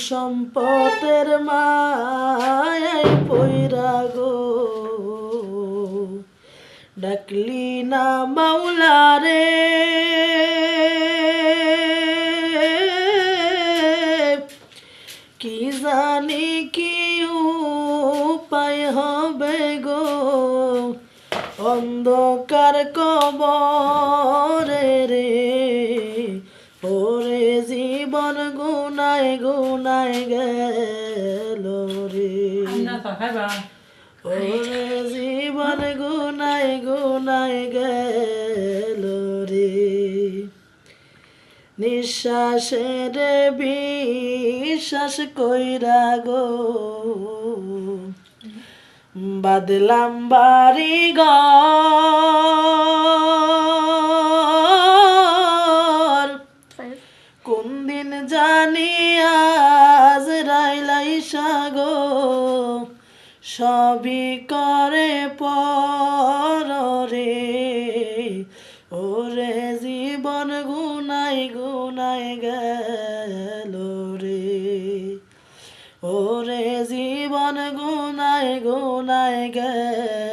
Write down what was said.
সম্পদের মায়ায় পইরা গো ডাকলি না মাওলা রে, কি জানি কি উপায় হবে গো অন্ধকার কবরে রে। ওরে জীবন গুনায় গুনায় গেল রে, ওরে জীবন গুনায় গুনায় গেল রে। নিঃশ্বাসের বিশ্বাস কইরা গো বাদলাম বাড়ি ঘর, কোন দিন জানি আজ রাইলাইসা গো সবই করে পর রে। ওরে জীবন গুনাই গুনাই গেল রে, ওরে জীবন গুনাই গুনাই গেল